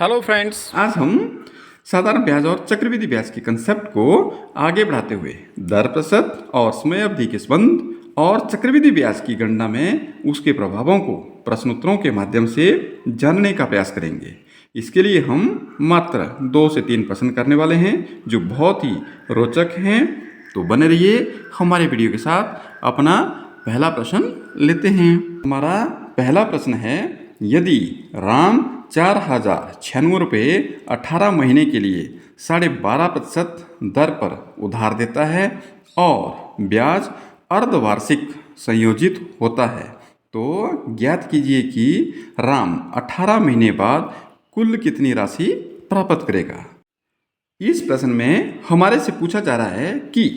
Hello friends, आज हम साधारण ब्याज और चक्रवृद्धि ब्याज के कंसेप्ट को आगे बढ़ाते हुए दर प्रतिशत और समय अवधि के संबंध और चक्रवृद्धि ब्याज की गणना में उसके प्रभावों को प्रश्नोत्तरों के माध्यम से जानने का प्रयास करेंगे। इसके लिए हम मात्र 2 से 3 प्रश्न करने वाले हैं जो बहुत ही रोचक हैं। तो बने रहिए हमारे वीडियो के साथ। अपना पहला प्रश्न लेते हैं। हमारा पहला प्रश्न है, यदि राम 4,096 रुपये 18 महीने के लिए 12.5% दर पर उधार देता है और ब्याज अर्धवार्षिक संयोजित होता है, तो ज्ञात कीजिए कि राम 18 महीने बाद कुल कितनी राशि प्राप्त करेगा। इस प्रश्न में हमारे से पूछा जा रहा है कि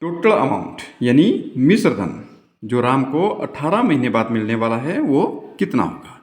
टोटल अमाउंट यानी मिश्र धन जो राम को 18 महीने बाद मिलने वाला है वो कितना होगा।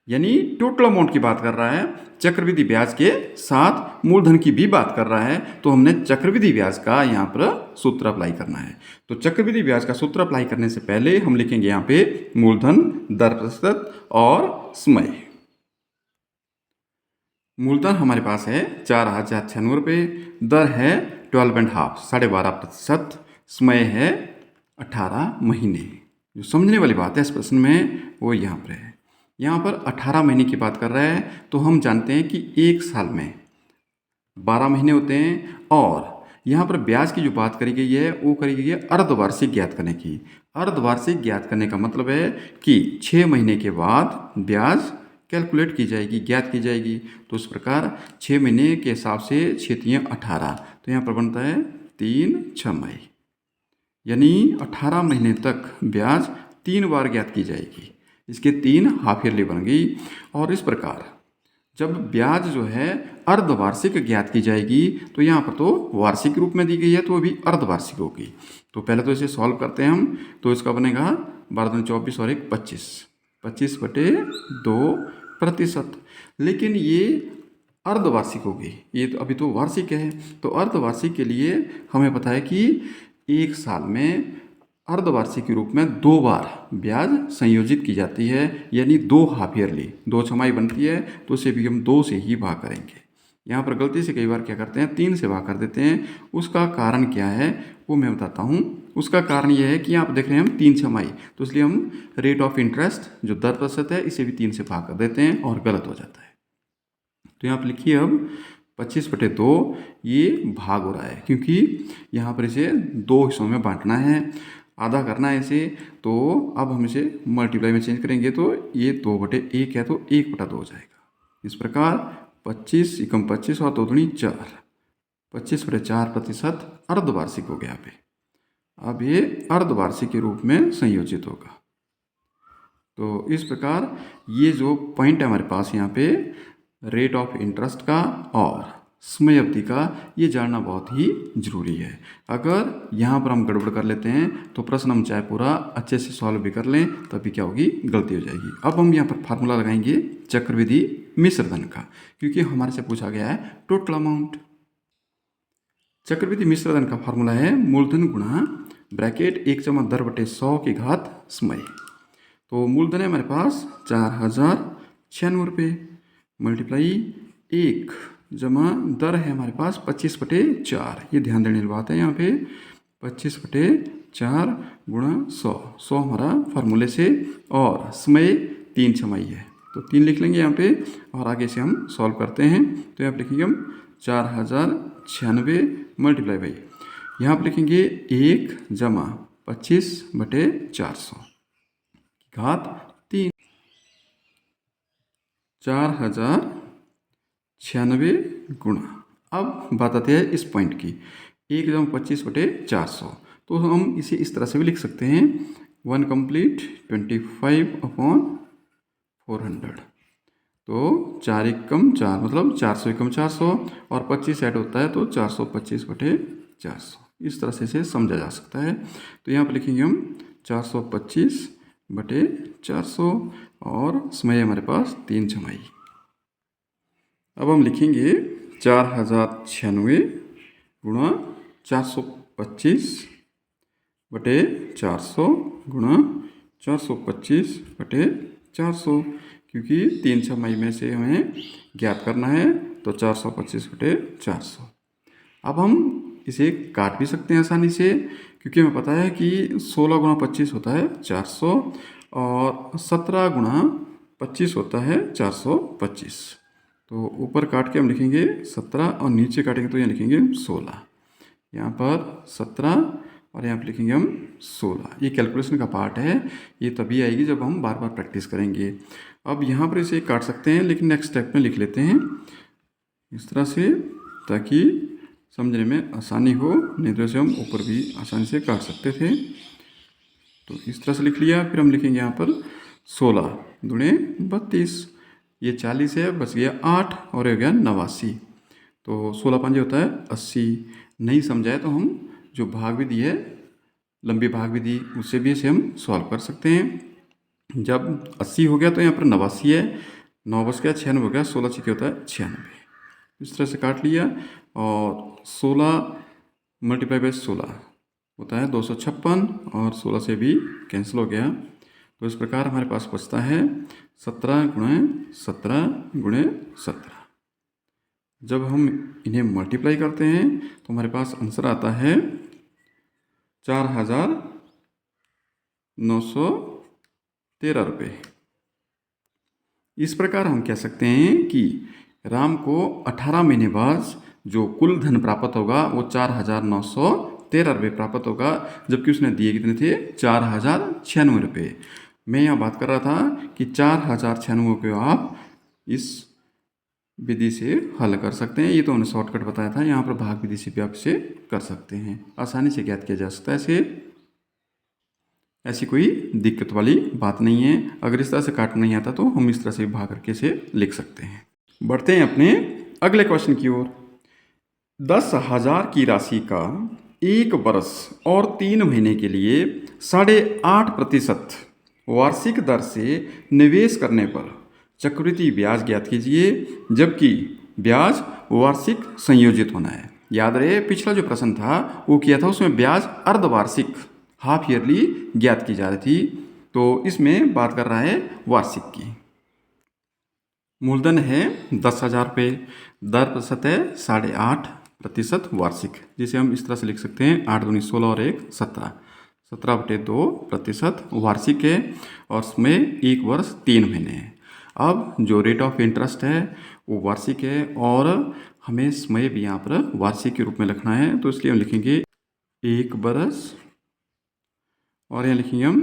यानी टोटल अमाउंट की बात कर रहा है, चक्रवृद्धि ब्याज के साथ मूलधन की भी बात कर रहा है। तो हमने चक्रवृद्धि ब्याज का यहाँ पर सूत्र अप्लाई करना है। तो चक्रवृद्धि ब्याज का सूत्र अप्लाई करने से पहले हम लिखेंगे यहाँ पे मूलधन, दर प्रतिशत और समय। मूलधन हमारे पास है 4,096 रुपये, दर है 12.5 12.5%, समय है 18 महीने। जो समझने वाली बात है इस प्रश्न में वो यहाँ पर है। यहाँ पर 18 महीने की बात कर रहा है, तो हम जानते हैं कि एक साल में 12 महीने होते हैं। और यहाँ पर ब्याज की जो बात करी गई है वो करी गई है अर्धवार्षिक ज्ञात करने की। अर्धवार्षिक ज्ञात करने का मतलब है कि 6 महीने के बाद ब्याज कैलकुलेट की जाएगी, ज्ञात की जाएगी। तो इस प्रकार 6 महीने के हिसाब से 6 × 18, तो यहाँ पर बनता है 3 छमाही, यानी 18 महीने तक ब्याज 3 बार ज्ञात की जाएगी। इसके 3 हाफ ईयरली बन गई। और इस प्रकार जब ब्याज जो है अर्धवार्षिक ज्ञात की जाएगी, तो यहाँ पर तो वार्षिक रूप में दी गई है तो अभी अर्धवार्षिक होगी। तो पहले तो इसे सॉल्व करते हैं हम। तो इसका बनेगा 12 × 24 और 1 25, 25/2%। लेकिन ये अर्धवार्षिक होगी, ये तो अभी तो वार्षिक है। तो अर्धवार्षिक के लिए हमें पता है कि एक साल में अर्धवार्षिक के रूप में 2 बार ब्याज संयोजित की जाती है, यानी 2 हाफ ईयरली, 2 छमाही बनती है। तो उसे भी हम 2 से ही भाग करेंगे। यहाँ पर गलती से कई बार क्या करते हैं 3 से भाग कर देते हैं। उसका कारण क्या है वो मैं बताता हूँ। उसका कारण यह है कि यहाँ पर देख रहे हैं हम 3 छमाही, तो इसलिए हम रेट ऑफ इंटरेस्ट जो दर प्रतिशत है इसे भी 3 से भाग कर देते हैं और गलत हो जाता है। तो यहाँ पर लिखिए अब 25/2 ये भाग हो रहा है, क्योंकि यहाँ पर इसे 2 हिस्सों में बांटना है, आधा करना है इसे। तो अब हम इसे मल्टीप्लाई में चेंज करेंगे, तो ये 2/1 है तो 1/2 हो जाएगा। इस प्रकार 25 × 25 और 2 दूनी 4, 25/4% अर्धवार्षिक हो गया। अब ये अर्धवार्षिक के रूप में संयोजित होगा। तो इस प्रकार ये जो पॉइंट है हमारे पास यहाँ पे रेट ऑफ इंटरेस्ट का और समय अवधि का, ये जानना बहुत ही ज़रूरी है। अगर यहाँ पर हम गड़बड़ कर लेते हैं तो प्रश्न हम चाहे पूरा अच्छे से सॉल्व भी कर लें, तभी क्या होगी, गलती हो जाएगी। अब हम यहाँ पर फार्मूला लगाएंगे चक्रवृद्धि मिश्र धन का, क्योंकि हमारे से पूछा गया है टोटल अमाउंट। चक्रवृद्धि मिश्र धन का फार्मूला है मूलधन गुणा ब्रैकेट 1/10 की घात समय। तो मूलधन है हमारे पास 4,096 रुपये, मल्टीप्लाई 1 जमा दर है हमारे पास 25/4। ये ध्यान देने वाली बात है यहाँ पे, 25/4 गुणा 100 हमारा फार्मूले से, और समय 3 छमाही है तो 3 लिख लेंगे यहाँ पे। और आगे से हम सॉल्व करते हैं। तो यहाँ पे लिखेंगे हम 4,096 मल्टीप्लाई बाई, यहाँ पर लिखेंगे 1 जमा 25/400 घात 3, 4,096 गुणा। अब बात आती है इस पॉइंट की, 1 जमा 25/400। तो हम इसे इस तरह से भी लिख सकते हैं 1 कंप्लीट 25/400। तो 4 × 4 मतलब 400 × 400, और 25 ऐड होता है तो 425/400। इस तरह से इसे समझा जा सकता है। तो यहाँ पर लिखेंगे हम 425/400 और समय हमारे पास 3 छमाही। अब हम लिखेंगे 4,096 गुणा 425/400 गुणा 425/400 क्योंकि 3 छमाही में से हमें ज्ञात करना है, तो 425/400। अब हम इसे काट भी सकते हैं आसानी से, क्योंकि हमें पता है कि 16 गुणा 25 होता है 400 और 17 गुणा 25 होता है 425। तो ऊपर काट के हम लिखेंगे 17 और नीचे काटेंगे तो यहाँ लिखेंगे 16। यहाँ पर 17 और यहाँ पर लिखेंगे हम 16। ये कैलकुलेशन का पार्ट है, ये तभी आएगी जब हम बार बार प्रैक्टिस करेंगे। अब यहाँ पर इसे काट सकते हैं, लेकिन नेक्स्ट स्टेप में लिख लेते हैं इस तरह से, ताकि समझने में आसानी हो, नहीं तो ऐसे हम ऊपर भी आसानी से काट सकते थे। तो इस तरह से लिख लिया। फिर हम लिखेंगे यहाँ पर 16 दूणे 32, ये 40 है, बच गया 8 और हो गया 89। तो 16 पंजे होता है 80। नहीं समझाए तो हम जो भाग विधि है, लंबी भाग विधि, उससे भी इसे हम सॉल्व कर सकते हैं। जब 80 हो गया तो यहाँ पर 89 है, 9 बच गया 96 हो गया, 16 छिके होता है 96। इस तरह से काट लिया और 16 × 16 होता है 256 और 16 से भी कैंसिल हो गया। तो इस प्रकार हमारे पास बचता है 17 × 17 × 17। जब हम इन्हें मल्टीप्लाई करते हैं तो हमारे पास आंसर आता है 4,913 रुपये। इस प्रकार हम कह सकते हैं कि राम को 18 महीने बाद जो कुल धन प्राप्त होगा वो 4,913 रुपये प्राप्त होगा, जबकि उसने दिए कितने थे 4,096 रुपये। मैं यहाँ बात कर रहा था कि 4,096 को आप इस विधि से हल कर सकते हैं। ये तो हमने शॉर्टकट बताया था, यहाँ पर भाग विधि से भी आप इसे कर सकते हैं, आसानी से ज्ञात किया जा सकता है इसे। ऐसी कोई दिक्कत वाली बात नहीं है। अगर इस तरह से काटना नहीं आता तो हम इस तरह से भाग करके इसे लिख सकते हैं। बढ़ते हैं अपने अगले क्वेश्चन की ओर। 10,000 की राशि का 1 वर्ष और 3 महीने के लिए 8.5% वार्षिक दर से निवेश करने पर चक्रवृद्धि ब्याज ज्ञात कीजिए, जबकि ब्याज वार्षिक संयोजित होना है। याद रहे पिछला जो प्रश्न था वो किया था, उसमें ब्याज अर्धवार्षिक हाफ ईयरली ज्ञात की जा रही थी, तो इसमें बात कर रहा है वार्षिक की। मूलधन है 10,000 रुपये, दर प्रतिशत है 8.5% वार्षिक, जिसे हम इस तरह से लिख सकते हैं 8 दूनी 16 और 1 17, 17/2% वार्षिक है और उसमें 1 वर्ष 3 महीने है। अब जो रेट ऑफ इंटरेस्ट है वो वार्षिक है और हमें समय भी यहाँ पर वार्षिक के रूप में लिखना है, तो इसलिए हम लिखेंगे 1 वर्ष और यहाँ लिखेंगे हम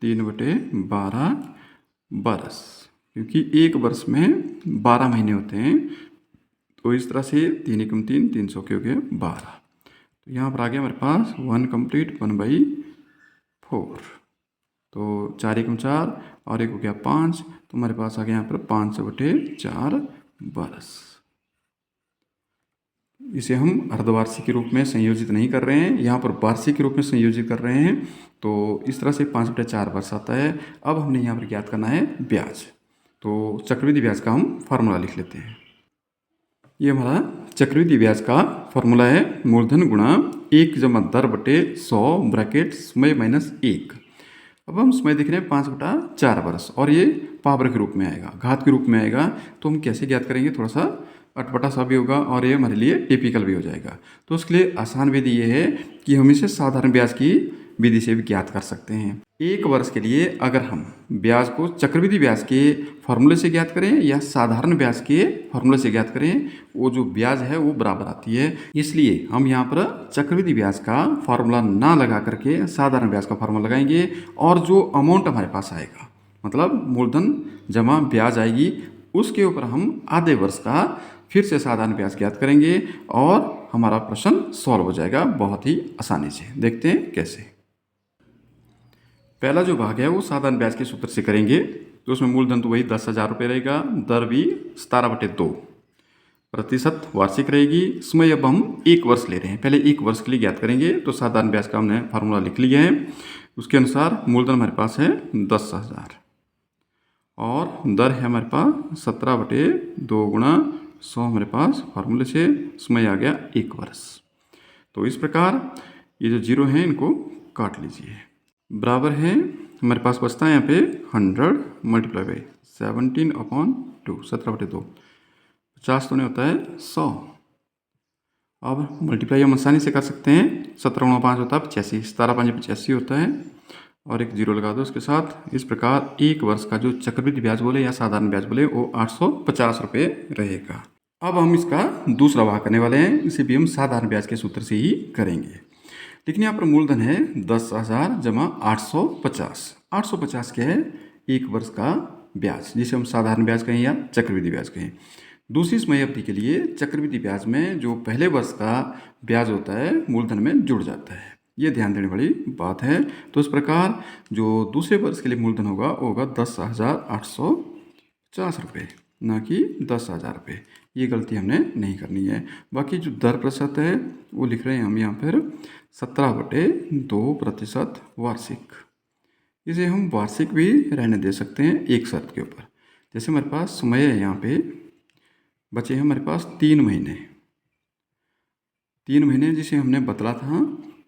3/12 बरस, क्योंकि 1 वर्ष में 12 महीने होते हैं। तो इस तरह से 3 × 3 300 के हो गए 12। तो यहाँ पर आ गया हमारे पास 1 कंप्लीट 1/4, तो 4 × 4 और 1 हो गया 5, तो हमारे पास आ गया यहाँ पर 5/4 बरस। इसे हम अर्धवार्षिक के रूप में संयोजित नहीं कर रहे हैं, यहाँ पर वार्षिक के रूप में संयोजित कर रहे हैं। तो इस तरह से 5/4 वर्ष आता है। अब हमने यहाँ पर ज्ञात करना है ब्याज, तो चक्रवृद्धि ब्याज का हम फार्मूला लिख लेते हैं। ये हमारा चक्रवृद्धि ब्याज का फार्मूला है, मूलधन गुणा 1 + दर/100 ब्रैकेट समय -1। अब हम समय देख रहे हैं 5/4 वर्ष और ये पावर के रूप में आएगा, घात के रूप में आएगा। तो हम कैसे ज्ञात करेंगे, थोड़ा सा अटपटा सा भी होगा और ये हमारे लिए टिपिकल भी हो जाएगा। तो उसके लिए आसान विधि ये है कि हम इसे साधारण ब्याज की विधि से भी ज्ञात कर सकते हैं। 1 वर्ष के लिए अगर हम ब्याज को चक्रवृद्धि ब्याज के फॉर्मूले से ज्ञात करें या साधारण ब्याज के फॉर्मूले से ज्ञात करें, वो जो ब्याज है वो बराबर आती है। इसलिए हम यहाँ पर चक्रवृद्धि ब्याज का फॉर्मूला ना लगा करके साधारण ब्याज का फॉर्मूला लगाएंगे और जो अमाउंट हमारे पास आएगा, मतलब मूलधन जमा ब्याज आएगी, उसके ऊपर हम आधे वर्ष का फिर से साधारण ब्याज ज्ञात करेंगे और हमारा प्रश्न सॉल्व हो जाएगा बहुत ही आसानी से। देखते हैं कैसे। पहला जो भाग है वो साधारण ब्याज के सूत्र से करेंगे, तो उसमें मूलधन तो वही 10,000 रुपये रहेगा, दर भी 17/2 प्रतिशत वार्षिक रहेगी। समय अब हम 1 वर्ष ले रहे हैं, पहले 1 वर्ष के लिए ज्ञात करेंगे। तो साधारण ब्याज का हमने फार्मूला लिख लिया है, उसके अनुसार मूलधन हमारे पास है 10,000 और दर है हमारे पास 17/2 गुणा 100 हमारे पास फार्मूले से, समय आ गया 1 वर्ष। तो इस प्रकार ये जो जीरो हैं इनको काट लीजिए, बराबर है हमारे पास बचता है यहाँ पे 100 मल्टीप्लाई बाई 17/2, 17/2, 50 तो नहीं होता है 100। अब मल्टीप्लाई हम आसानी से कर सकते हैं, 17×5 होता है 85, 17×5 85 होता है, और एक जीरो लगा दो उसके साथ। इस प्रकार एक वर्ष का जो चक्रवृद्धि ब्याज बोले या साधारण ब्याज बोले वो 850 रुपये रहेगा। अब हम इसका दूसरा भाग करने वाले हैं, इसे भी हम साधारण ब्याज के सूत्र से ही करेंगे। लेकिन यहाँ पर मूलधन है 10,000 जमा 850। 850 क्या है? एक वर्ष का ब्याज, जिसे हम साधारण ब्याज कहें या चक्रवृद्धि ब्याज कहें। दूसरी समय अवधि के लिए चक्रवृद्धि ब्याज में जो पहले वर्ष का ब्याज होता है मूलधन में जुड़ जाता है, ये ध्यान देने वाली बात है। तो इस प्रकार जो दूसरे वर्ष के लिए मूलधन होगा वो होगा 10,850 रुपये, ना कि 10,000 रुपये। ये गलती हमने नहीं करनी है। बाकी जो दर प्रतिशत है वो लिख रहे हैं हम यहाँ पर 17/2% वार्षिक। इसे हम वार्षिक भी रहने दे सकते हैं एक शर्त के ऊपर। जैसे हमारे पास समय है, यहाँ पे बचे हैं हमारे पास 3 महीने, 3 महीने जिसे हमने बतला था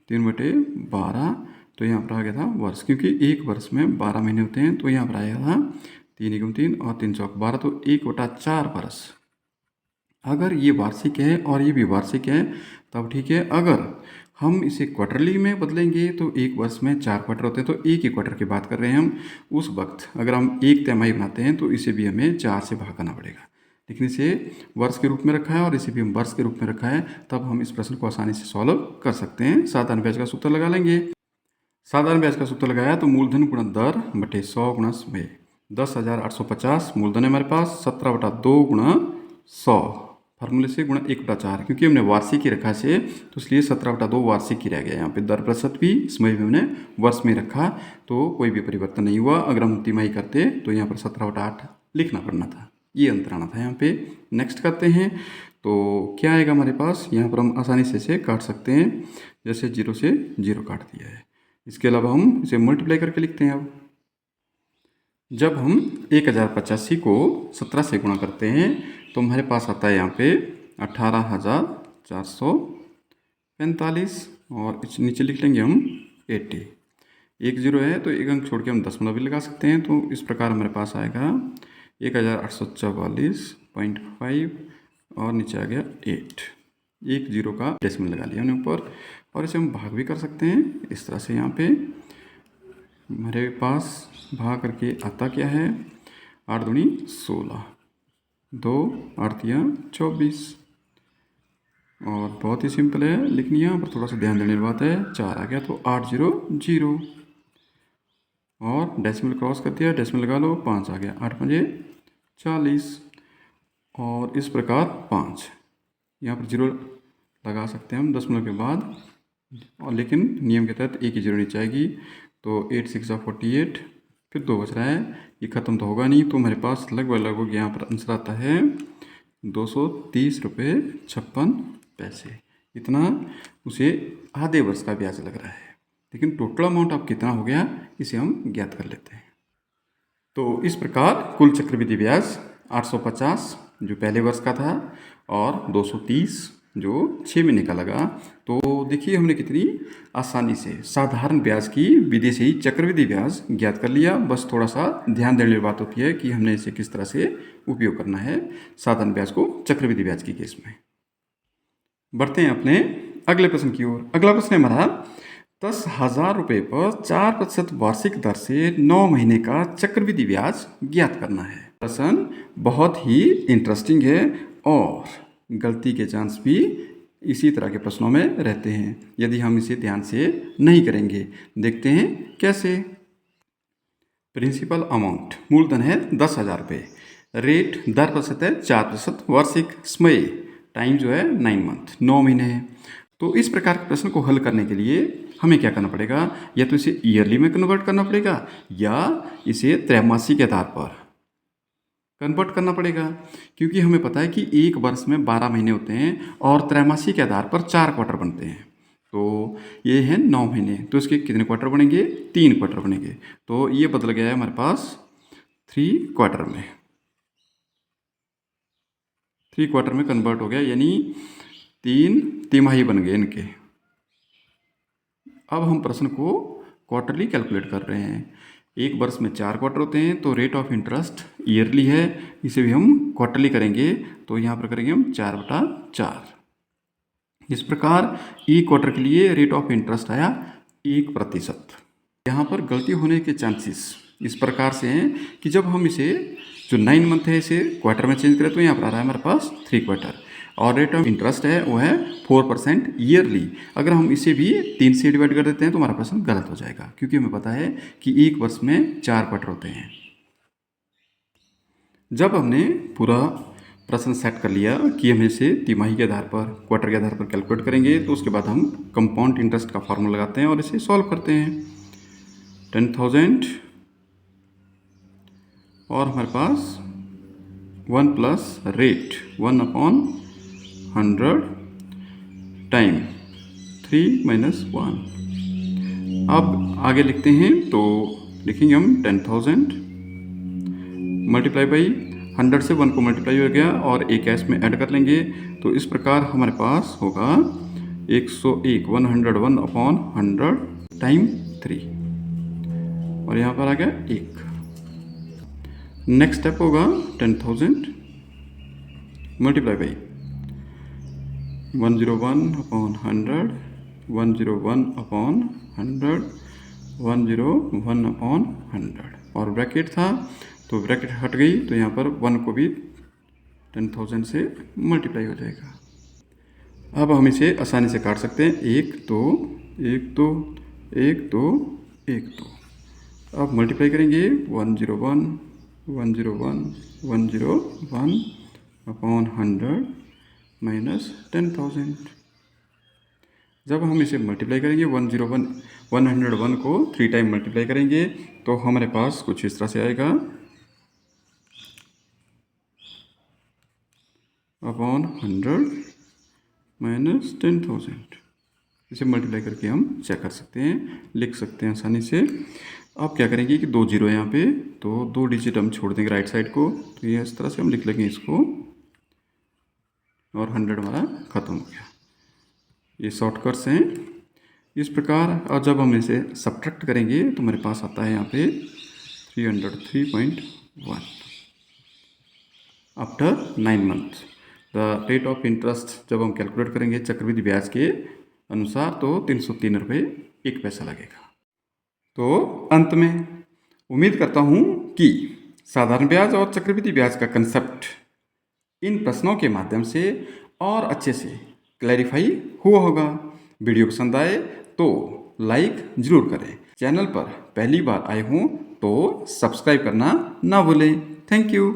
3/12, तो यहाँ पर आ गया था वर्ष, क्योंकि एक वर्ष में 12 महीने होते हैं। तो यहाँ पर आया था 3 × 3 और 3 × 12, तो 1/4 वर्ष। अगर ये वार्षिक है और ये भी वार्षिक है तब ठीक है। अगर हम इसे क्वार्टरली में बदलेंगे तो एक वर्ष में 4 क्वार्टर होते हैं, तो एक ही क्वार्टर की बात कर रहे हैं हम। उस वक्त अगर हम एक तिमाही बनाते हैं तो इसे भी हमें 4 से भाग करना पड़ेगा, लेकिन इसे वर्ष के रूप में रखा है और इसे भी हम वर्ष के रूप में रखा है, तब हम इस प्रश्न को आसानी से सॉल्व कर सकते हैं। साधारण ब्याज का सूत्र लगा लेंगे। साधारण ब्याज का सूत्र लगाया तो मूलधन गुणा दर बटे 100 गुणा समय। 10,850 मूलधन है हमारे पास, 17/2 गुणा 100 फार्मूले से गुणा 1/4, क्योंकि हमने वार्षिक ही रखा से तो इसलिए 17/2 वार्षिक ही रह गया। यहाँ पे दर प्रतिशत भी समय भी हमने वर्ष में रखा, तो कोई भी परिवर्तन नहीं हुआ। अगर हम तिमाही करते तो यहाँ पर 17/8 लिखना पड़ना था, ये अंतर आना था यहाँ पे। नेक्स्ट करते हैं तो क्या आएगा हमारे पास, यहाँ पर हम आसानी से इसे काट सकते हैं, जैसे 0 से 0 काट दिया है। इसके अलावा हम इसे मल्टीप्लाई करके लिखते हैं। अब जब हम 1085 को 17 से गुणा करते हैं तो हमारे पास आता है यहाँ पे 18,445, और इस नीचे लिख लेंगे हम 80। एक जीरो है तो एक अंक छोड़ के हम दशमलव भी लगा सकते हैं, तो इस प्रकार हमारे पास आएगा 1844.5 और नीचे आ गया 8। एक जीरो का डेसिमल लगा लिया हमने ऊपर, और इसे हम भाग भी कर सकते हैं इस तरह से। यहाँ पे हमारे पास भाग करके आता क्या है, 8 दूनी 16, 2 8 24, और बहुत ही सिंपल है। लेकिन यहाँ पर थोड़ा सा ध्यान देने की बात है, 4 आ गया तो 800, और डेसिमल क्रॉस कर दिया, डेसिमल लगा लो, 5 आ गया, 8 5 40, और इस प्रकार 5 यहाँ पर जीरो लगा सकते हैं हम दशमलव के बाद, और लेकिन नियम के तहत एक ही जीरो नीचे आएगी। तो 8 6 48, फिर 2 बच रहा है, ये ख़त्म तो होगा नहीं, तो हमारे पास लगभग यहाँ पर आंसर आता है 230 रुपये 56 पैसे। इतना उसे आधे वर्ष का ब्याज लग रहा है। लेकिन टोटल अमाउंट अब कितना हो गया इसे हम ज्ञात कर लेते हैं। तो इस प्रकार कुल चक्रवृद्धि ब्याज 850 जो पहले वर्ष का था, और 230 जो 6 महीने का लगा। तो देखिए हमने कितनी आसानी से साधारण ब्याज की विधि से ही चक्रवृद्धि ब्याज ज्ञात कर लिया। बस थोड़ा सा ध्यान देने वाली बात होती है कि हमने इसे किस तरह से उपयोग करना है साधारण ब्याज को चक्रवृद्धि ब्याज के केस में। बढ़ते हैं अपने अगले प्रश्न की ओर। अगला प्रश्न है हमारा, 10,000 रुपये पर 4% वार्षिक दर से 9 महीने का चक्रवृद्धि ब्याज ज्ञात करना है। प्रश्न बहुत ही इंटरेस्टिंग है और गलती के चांस भी इसी तरह के प्रश्नों में रहते हैं यदि हम इसे ध्यान से नहीं करेंगे। देखते हैं कैसे। प्रिंसिपल अमाउंट मूलधन है 10,000 रुपये, रेट दर प्रतिशत है 4%, वार्षिक समय टाइम जो है 9 मंथ 9 महीने है। तो इस प्रकार के प्रश्न को हल करने के लिए हमें क्या करना पड़ेगा, या तो इसे ईयरली में कन्वर्ट करना पड़ेगा या इसे त्रैमासिक के आधार पर कन्वर्ट करना पड़ेगा, क्योंकि हमें पता है कि एक वर्ष में 12 महीने होते हैं और त्रैमासिक के आधार पर 4 क्वार्टर बनते हैं। तो ये है 9 महीने, तो इसके कितने क्वार्टर बनेंगे, 3 क्वार्टर बनेंगे। तो ये बदल गया है हमारे पास 3 क्वार्टर में, 3 क्वार्टर में कन्वर्ट हो गया, यानी 3 तिमाही बन गए इनके। अब हम प्रश्न को क्वार्टरली कैलकुलेट कर रहे हैं। एक वर्ष में 4 क्वार्टर होते हैं, तो रेट ऑफ इंटरेस्ट ईयरली है, इसे भी हम क्वार्टरली करेंगे, तो यहाँ पर करेंगे हम 4/4। इस प्रकार एक क्वार्टर के लिए रेट ऑफ इंटरेस्ट आया 1%। यहाँ पर गलती होने के चांसेस इस प्रकार से हैं कि जब हम इसे जो 9 मंथ है इसे क्वार्टर में चेंज करें तो यहाँ पर आ रहा है हमारे पास 3 क्वार्टर, और रेट ऑफ इंटरेस्ट है वो है 4% ईयरली। अगर हम इसे भी 3 से डिवाइड कर देते हैं तो हमारा प्रश्न गलत हो जाएगा, क्योंकि हमें पता है कि एक वर्ष में 4 क्वार्टर होते हैं। जब हमने पूरा प्रश्न सेट कर लिया कि हम इसे तिमाही के आधार पर, क्वार्टर के आधार पर कैलकुलेट करेंगे, तो उसके बाद हम कंपाउंड इंटरेस्ट का फॉर्मूला लगाते हैं और इसे सॉल्व करते हैं। 10,000 और हमारे पास 1 प्लस रेट 1/100 टाइम 3 - 1। अब आगे लिखते हैं, तो लिखेंगे हम 10,000 मल्टीप्लाई बाई 100 से 1 को मल्टीप्लाई हो गया और एक कैश में ऐड कर लेंगे, तो इस प्रकार हमारे पास होगा 101 101/100 टाइम 3, और यहाँ पर आ गया 1। नेक्स्ट स्टेप होगा 10,000 मल्टीप्लाई बाई 101/100 101/100 101/100, और ब्रैकेट था तो ब्रैकेट हट गई, तो यहाँ पर 1 को भी 10,000 से मल्टीप्लाई हो जाएगा। अब हम इसे आसानी से काट सकते हैं, 1 2 1 2 1 2 1 2। अब मल्टीप्लाई करेंगे 101 101 101/100 माइनस 10,000। जब हम इसे मल्टीप्लाई करेंगे 101 को 3 टाइम मल्टीप्लाई करेंगे, तो हमारे पास कुछ इस तरह से आएगा (100 माइनस 10,000। इसे मल्टीप्लाई करके हम चेक कर सकते हैं, लिख सकते हैं आसानी से। अब क्या करेंगे कि 2 जीरो यहाँ पे, तो 2 डिजिट हम छोड़ देंगे राइट साइड को, तो ये इस तरह से हम लिख लेंगे इसको, और 100 हमारा ख़त्म हो गया। ये शॉर्टकट्स हैं इस प्रकार। और जब हम इसे सब्ट्रैक्ट करेंगे तो हमारे पास आता है यहाँ पे 303.1 after 9 month. The rate of interest जब हम कैलकुलेट करेंगे चक्रवृद्धि ब्याज के अनुसार, तो 303 रुपये 1 पैसा लगेगा। तो अंत में उम्मीद करता हूँ कि साधारण ब्याज और चक्रवृद्धि ब्याज का कंसेप्ट इन प्रश्नों के माध्यम से और अच्छे से क्लैरिफाई हुआ होगा। वीडियो पसंद आए तो लाइक ज़रूर करें। चैनल पर पहली बार आए हों तो सब्सक्राइब करना ना भूलें। Thank you.